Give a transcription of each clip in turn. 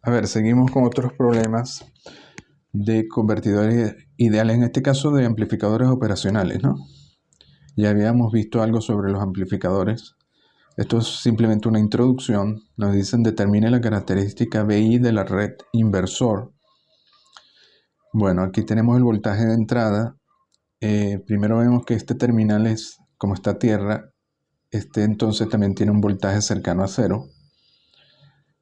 A ver, seguimos con otros problemas de convertidores ideales, en este caso de amplificadores operacionales, ¿no? Ya habíamos visto algo sobre los amplificadores. Esto es simplemente una introducción. Nos dicen determine la característica BI de la red inversor. Bueno, aquí tenemos el voltaje de entrada. Primero vemos que este terminal es, como está a tierra, entonces también tiene un voltaje cercano a cero,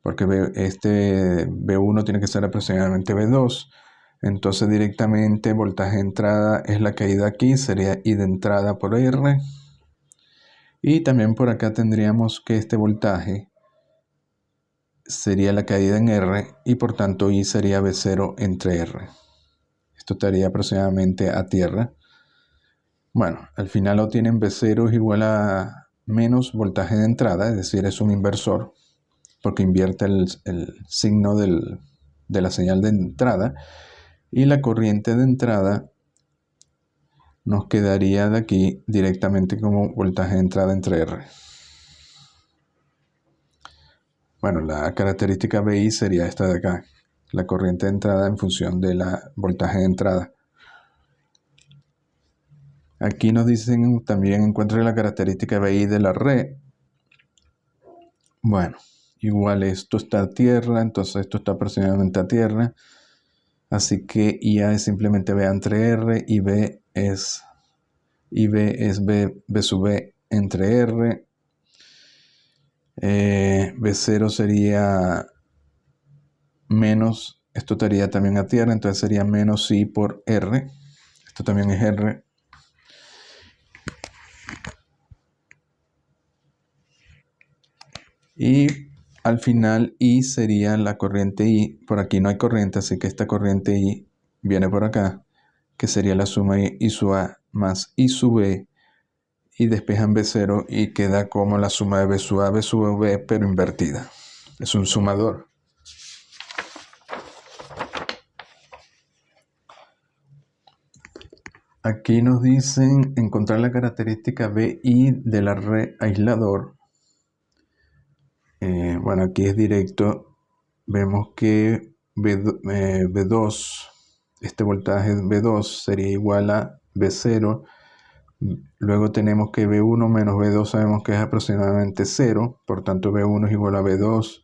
porque este B1 tiene que ser aproximadamente B2. Entonces directamente voltaje de entrada es la caída aquí, sería I de entrada por R. Y también por acá tendríamos que este voltaje sería la caída en R y por tanto I sería B0 entre R. Esto estaría aproximadamente a tierra. Bueno, al final lo tienen B0 es igual a menos voltaje de entrada, es decir, es un inversor, porque invierte el signo de la señal de entrada. Y la corriente de entrada nos quedaría de aquí directamente como voltaje de entrada entre R. Bueno, la característica BI sería esta de acá, la corriente de entrada en función de la voltaje de entrada. Aquí nos dicen también encuentre la característica BI de la red. Bueno, igual esto está a tierra, entonces esto está aproximadamente a tierra. Así que IA es simplemente B entre R y B es B sub B entre R. B0 sería menos, esto estaría también a tierra, entonces sería menos I por R. Esto también es R. Y al final I sería la corriente I. Por aquí no hay corriente, así que esta corriente I viene por acá, que sería la suma I sub A más I sub B. Y despejan B0 y queda como la suma de B sub A, B sub B, pero invertida. Es un sumador. Aquí nos dicen encontrar la característica BI de la red aislador. Bueno, aquí es directo. Vemos que B2, este voltaje B2 sería igual a B0. Luego tenemos que B1 menos B2 sabemos que es aproximadamente 0. Por tanto, B1 es igual a B2.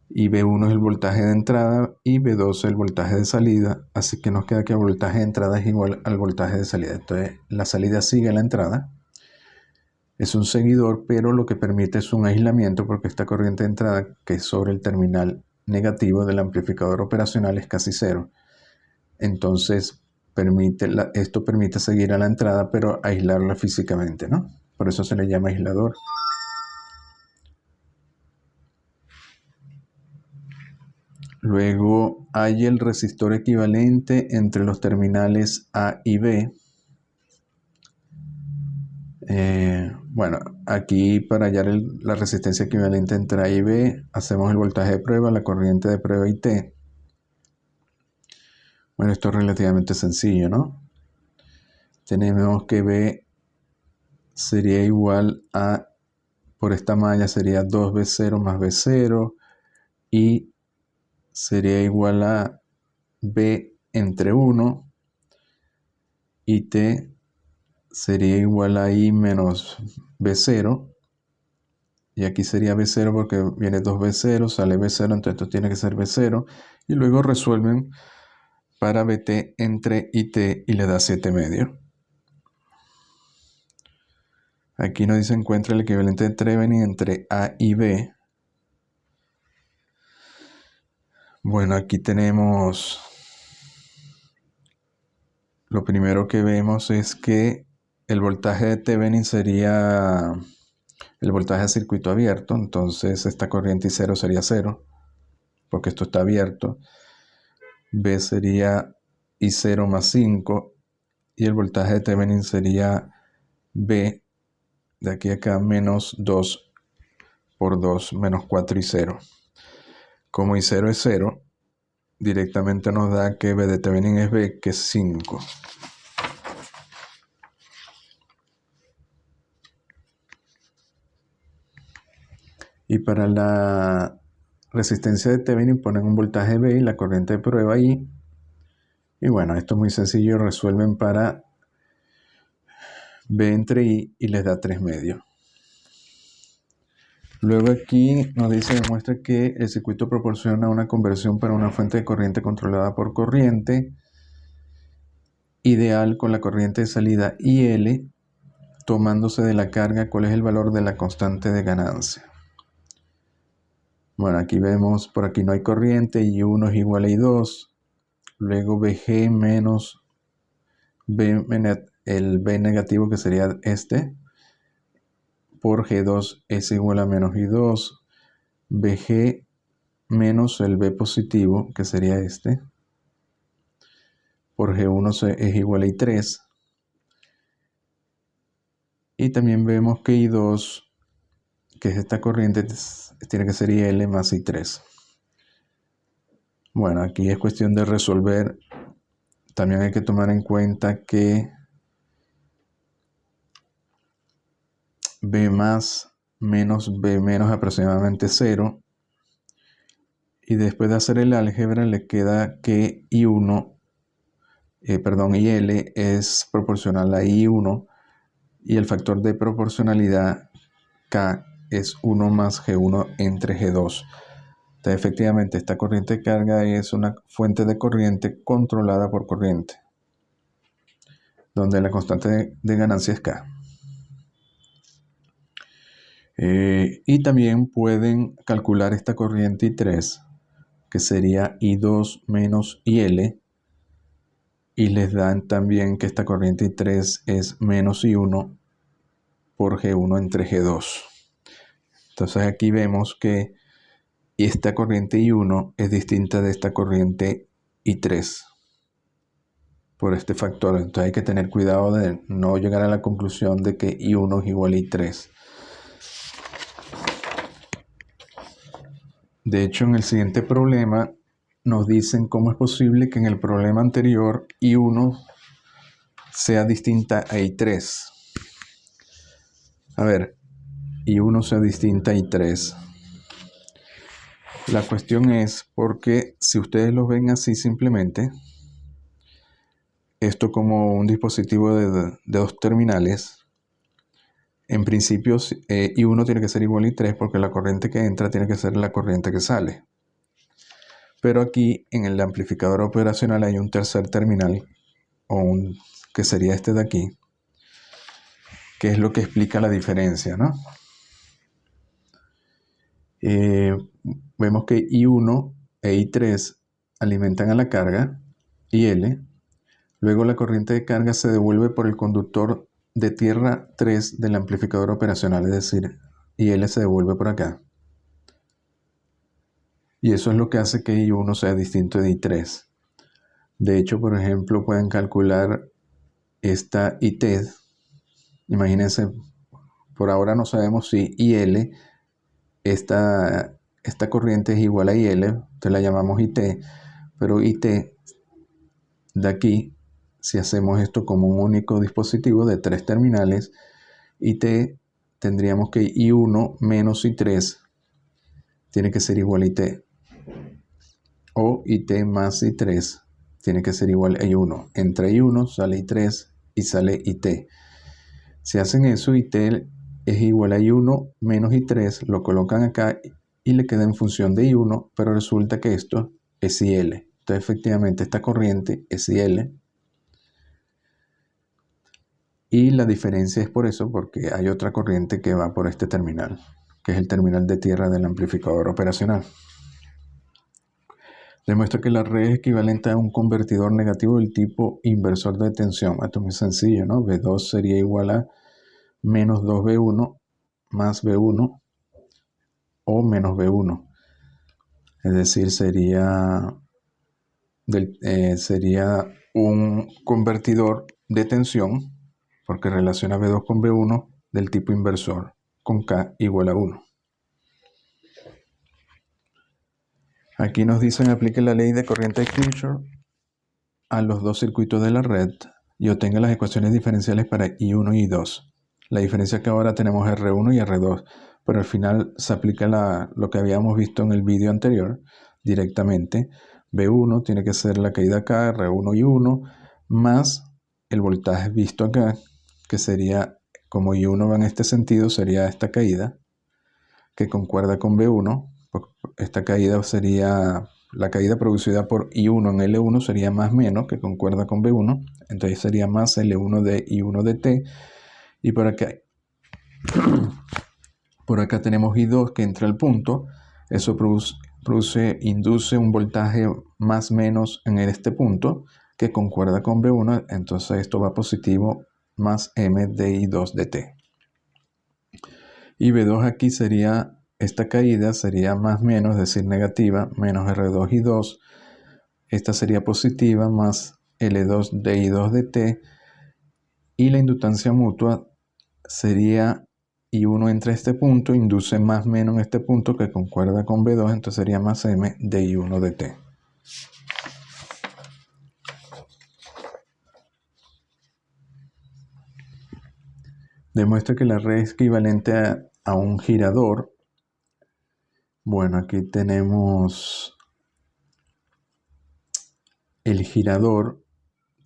Y B1 es el voltaje de entrada y B2 es el voltaje de salida. Así que nos queda que el voltaje de entrada es igual al voltaje de salida. Entonces, la salida sigue la entrada. Es un seguidor, pero lo que permite es un aislamiento porque esta corriente de entrada, que es sobre el terminal negativo del amplificador operacional, es casi cero. Entonces, esto permite seguir a la entrada, pero aislarla físicamente, ¿no? Por eso se le llama aislador. Luego hay el resistor equivalente entre los terminales A y B. Bueno, aquí para hallar la resistencia equivalente entre A y B, hacemos el voltaje de prueba, la corriente de prueba y T. Bueno, esto es relativamente sencillo, ¿no? Tenemos que B sería igual a, por esta malla sería 2B0 más B0 y sería igual a B entre 1 y T sería igual a I menos B0. Y aquí sería B0 porque viene 2B0, sale B0, entonces esto tiene que ser B0. Y luego resuelven para BT entre IT y le da 7 medio. Aquí nos dice encuentra el equivalente de Thevenin entre A y B. Bueno, aquí tenemos... Lo primero que vemos es que el voltaje de Thevenin sería el voltaje de circuito abierto. Entonces esta corriente I0 sería 0, porque esto está abierto. B sería I0 más 5 y el voltaje de Thevenin sería B de aquí a acá menos 2 por 2 menos 4 y 0. Como I0 es 0, directamente nos da que B de Thevenin es B, que es 5. Y para la resistencia de Thevenin, ponen un voltaje V y la corriente de prueba I. Y bueno, esto es muy sencillo, resuelven para V entre I y les da 3 medios. Luego aquí nos dice, demuestra que el circuito proporciona una conversión para una fuente de corriente controlada por corriente ideal con la corriente de salida IL, tomándose de la carga cuál es el valor de la constante de ganancia. Bueno, aquí vemos, por aquí no hay corriente, I1 es igual a I2, luego VG menos el V negativo que sería este, por G2 es igual a menos I2, VG menos el V positivo, que sería este, por G1 es igual a I3. Y también vemos que I2, que es esta corriente, tiene que ser IL más I3. Bueno, aquí es cuestión de resolver. También hay que tomar en cuenta que B más menos B menos aproximadamente 0. Y después de hacer el álgebra le queda que IL es proporcional a I1 y el factor de proporcionalidad K es 1 más G1 entre G2. Entonces, efectivamente, esta corriente de carga es una fuente de corriente controlada por corriente, donde la constante de ganancia es K. Y también pueden calcular esta corriente I3, que sería I2 menos IL, y les dan también que esta corriente I3 es menos I1 por G1 entre G2. Entonces aquí vemos que esta corriente I1 es distinta de esta corriente I3 por este factor. Entonces hay que tener cuidado de no llegar a la conclusión de que I1 es igual a I3. De hecho, en el siguiente problema nos dicen cómo es posible que en el problema anterior I1 sea distinta a I3. A ver, I1 sea distinta a I3. La cuestión es porque si ustedes lo ven así simplemente, esto como un dispositivo de dos terminales, en principio I1 tiene que ser igual a I3 porque la corriente que entra tiene que ser la corriente que sale. Pero aquí en el amplificador operacional hay un tercer terminal, que sería este de aquí, que es lo que explica la diferencia, ¿no? Vemos que I1 e I3 alimentan a la carga, IL. Luego la corriente de carga se devuelve por el conductor de tierra 3 del amplificador operacional, es decir, IL se devuelve por acá. Y eso es lo que hace que I1 sea distinto de I3. De hecho, por ejemplo, pueden calcular esta IT. Imagínense, por ahora no sabemos si IL, esta corriente es igual a IL, entonces la llamamos IT, pero IT de aquí, si hacemos esto como un único dispositivo de 3 terminales, IT tendríamos que I1 menos I3 tiene que ser igual a IT. O IT más I3 tiene que ser igual a I1. Entre I1 sale I3 y sale IT. Si hacen eso, IT es igual a I1 menos I3, lo colocan acá y le queda en función de I1, pero resulta que esto es IL. Entonces, efectivamente, esta corriente es IL. Y la diferencia es por eso, porque hay otra corriente que va por este terminal, que es el terminal de tierra del amplificador operacional. Demuestra que la red es equivalente a un convertidor negativo del tipo inversor de tensión. Esto es muy sencillo, ¿no? V2 sería igual a menos 2V1 más V1 o menos V1. Es decir, sería un convertidor de tensión, porque relaciona V2 con V1 del tipo inversor, con K igual a 1. Aquí nos dicen aplique la ley de corriente de Kirchhoff a los dos circuitos de la red y obtenga las ecuaciones diferenciales para I1 y I2. La diferencia es que ahora tenemos R1 y R2. pero al final se aplica lo que habíamos visto en el vídeo anterior directamente. V1 tiene que ser la caída acá, R1 y 1, más el voltaje visto acá, que sería, como I1 va en este sentido, sería esta caída, que concuerda con V1. Esta caída sería, la caída producida por I1 en L1 sería más menos, que concuerda con V1, entonces sería más L1 de I1 de T, y por acá tenemos I2 que entra al punto, eso induce un voltaje más menos en este punto, que concuerda con V1, entonces esto va positivo, más M de I2 de T. Y V2 aquí sería, esta caída sería más menos, es decir, negativa, menos R2 I2. Esta sería positiva, más L2 de I2 de T. Y la inductancia mutua sería I1 entre este punto, induce más menos en este punto que concuerda con V2, entonces sería más M de I1 de T. Demuestra que la red es equivalente a un girador. Bueno, aquí tenemos el girador,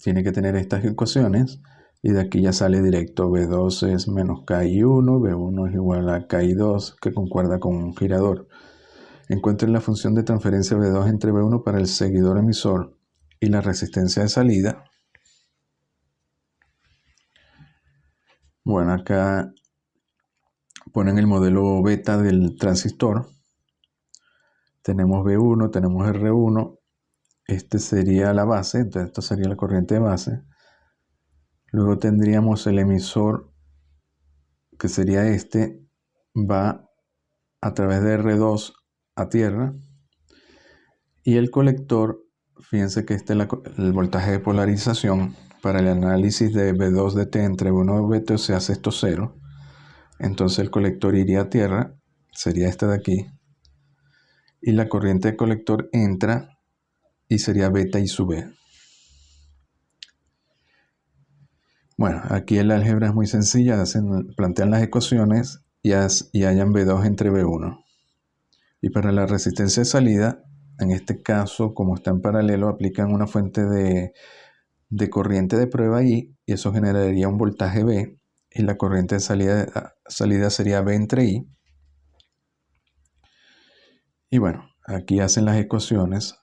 tiene que tener estas ecuaciones, y de aquí ya sale directo. V2 es menos KI1, V1 es igual a KI2, que concuerda con un girador. Encuentren la función de transferencia V2 entre V1 para el seguidor emisor y la resistencia de salida. Bueno, acá ponen el modelo beta del transistor. Tenemos V1, tenemos R1. Este sería la base, entonces esto sería la corriente de base. Luego tendríamos el emisor, que sería este, va a través de R2 a tierra. Y el colector, fíjense que este es el voltaje de polarización. Para el análisis de V2 de T entre V1 y V2 se hace esto 0. Entonces el colector iría a tierra, sería este de aquí. Y la corriente de colector entra y sería beta I sub B. Bueno, aquí el álgebra es muy sencilla, plantean las ecuaciones y hallan V2 entre V1. Y para la resistencia de salida, en este caso, como está en paralelo, aplican una fuente de corriente de prueba I, y eso generaría un voltaje V, y la corriente de salida sería V entre I. Y bueno, aquí hacen las ecuaciones,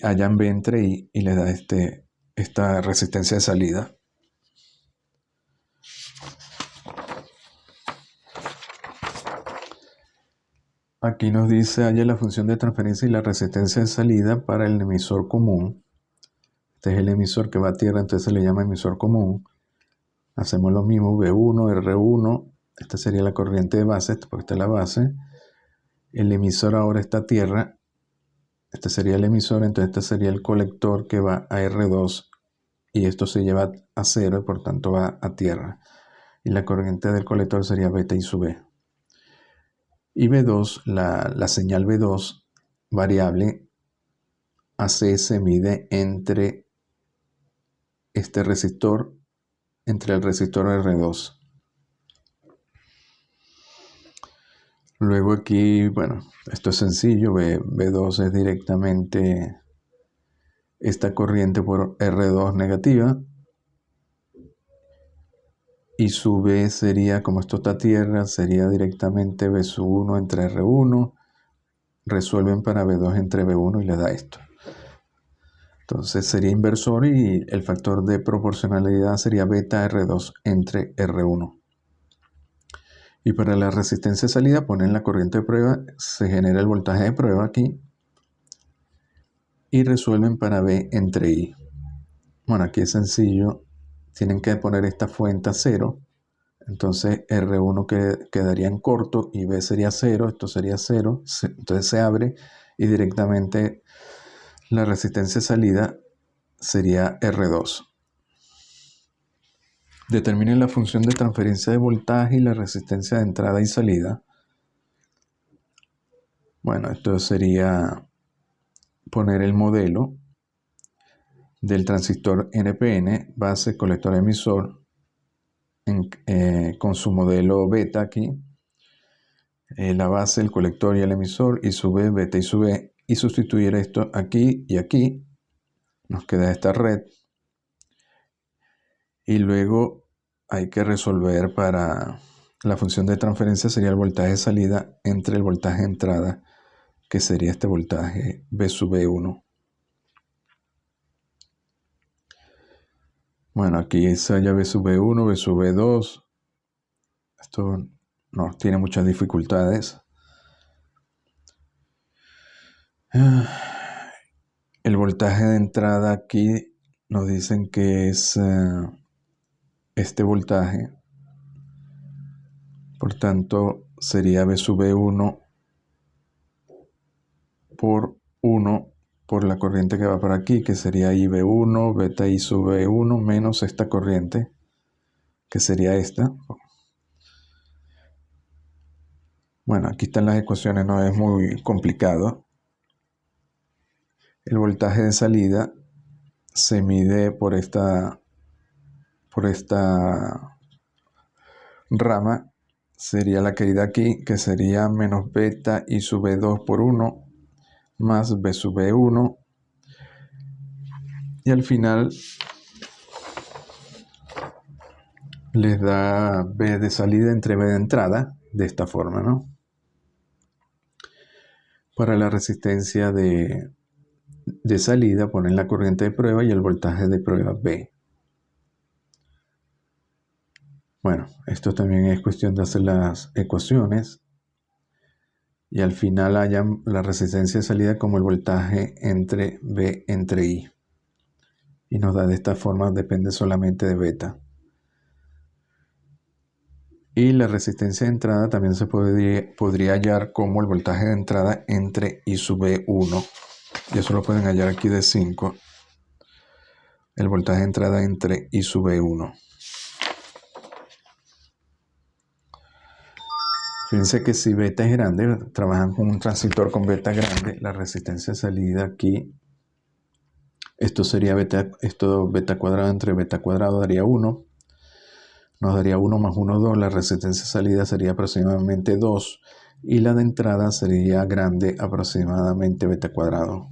hallan V entre I y le da esta resistencia de salida. Aquí nos dice, halla la función de transferencia y la resistencia de salida para el emisor común. Este es el emisor que va a tierra, entonces se le llama emisor común. Hacemos lo mismo, V1, R1, esta sería la corriente de base, porque esta es la base. El emisor ahora está a tierra, este sería el emisor, entonces este sería el colector que va a R2, y esto se lleva a 0 y por tanto va a tierra. Y la corriente del colector sería beta I sub B. Y V2, la señal V2 variable AC se mide entre este resistor, entre el resistor R2. Luego aquí, bueno, esto es sencillo, V2 es directamente esta corriente por R2 negativa, y su B sería, como esto está a tierra, sería directamente V sub 1 entre R1, resuelven para V2 entre V1 y le da esto. Entonces sería inversor y el factor de proporcionalidad sería beta R2 entre R1. Y para la resistencia de salida ponen la corriente de prueba, se genera el voltaje de prueba aquí y resuelven para V entre I. Bueno, aquí es sencillo, tienen que poner esta fuente a 0, entonces R1 quedaría en corto y B sería 0, esto sería 0, entonces se abre y directamente la resistencia de salida sería R2. Determinen la función de transferencia de voltaje y la resistencia de entrada y salida. Bueno, esto sería poner el modelo del transistor NPN, base, colector, emisor, con su modelo beta aquí. La base, el colector y el emisor, I sub B, beta I sub B, y sustituir esto aquí y aquí. Nos queda esta red. Y luego hay que resolver para la función de transferencia sería el voltaje de salida entre el voltaje de entrada, que sería este voltaje V sub B1. Bueno, aquí es ya V sub B1, V sub B2. Esto no tiene muchas dificultades. El voltaje de entrada aquí nos dicen que es este voltaje. Por tanto, sería V sub B1 por 1 por la corriente que va por aquí, que sería IB1, beta I sub B1 menos esta corriente, que sería esta. Bueno, aquí están las ecuaciones, no es muy complicado. El voltaje de salida se mide por esta rama, sería la caída aquí, que sería menos beta I sub B2 por 1 más V sub B1, y al final les da B de salida entre B de entrada, de esta forma, ¿no? Para la resistencia de salida ponen la corriente de prueba y el voltaje de prueba B. Bueno, esto también es cuestión de hacer las ecuaciones y al final hayan la resistencia de salida como el voltaje entre B entre I. Y nos da de esta forma, depende solamente de beta. Y la resistencia de entrada también se podría hallar como el voltaje de entrada entre I sub B1. Y eso lo pueden hallar aquí de 5. El voltaje de entrada entre I sub B1. Fíjense que si beta es grande, trabajan con un transistor con beta grande, la resistencia de salida aquí, esto sería beta, esto beta cuadrado entre beta cuadrado daría 1, nos daría 1 más 1, 2, la resistencia de salida sería aproximadamente 2, y la de entrada sería grande, aproximadamente beta cuadrado.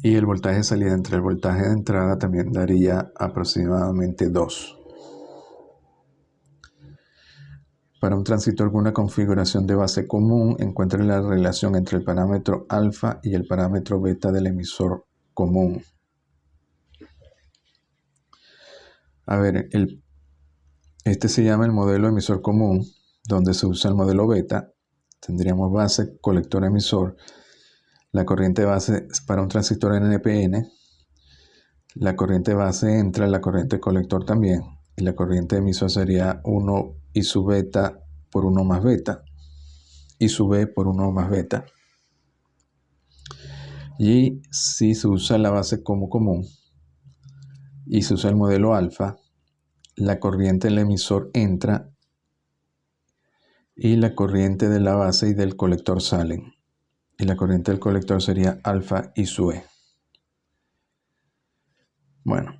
Y el voltaje de salida entre el voltaje de entrada también daría aproximadamente 2. Para un transistor con una configuración de base común, encuentre la relación entre el parámetro alfa y el parámetro beta del emisor común. A ver, este se llama el modelo emisor común, donde se usa el modelo beta. Tendríamos base, colector, emisor. La corriente base para un transistor NPN. La corriente base entra en la corriente colector también. Y la corriente emisor sería 1 I sub beta por 1 más beta. I sub B por 1 más beta. Y si se usa la base como común y se usa el modelo alfa, la corriente del emisor entra y la corriente de la base y del colector salen. Y la corriente del colector sería alfa I sub E. Bueno,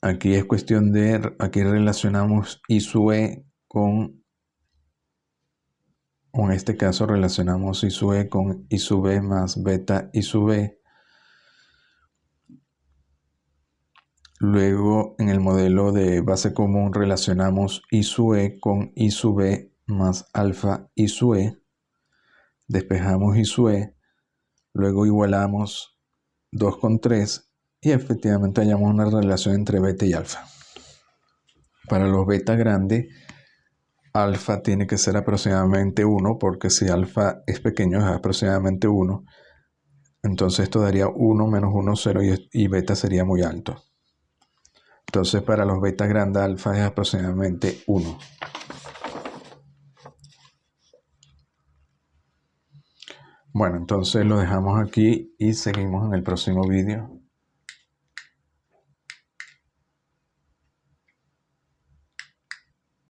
aquí es cuestión de, aquí relacionamos I sub E con en este caso relacionamos I sub E con I sub B más beta I sub B. Luego en el modelo de base común relacionamos I sub E con I sub B más alfa I sub E. Despejamos I sub E. Luego igualamos 2 con 3 y efectivamente hallamos una relación entre beta y alfa. Para los beta grandes, alfa tiene que ser aproximadamente 1, porque si alfa es pequeño es aproximadamente 1. Entonces esto daría 1 menos 1, 0 y beta sería muy alto. Entonces para los beta grandes alfa es aproximadamente 1. Bueno, entonces lo dejamos aquí y seguimos en el próximo vídeo.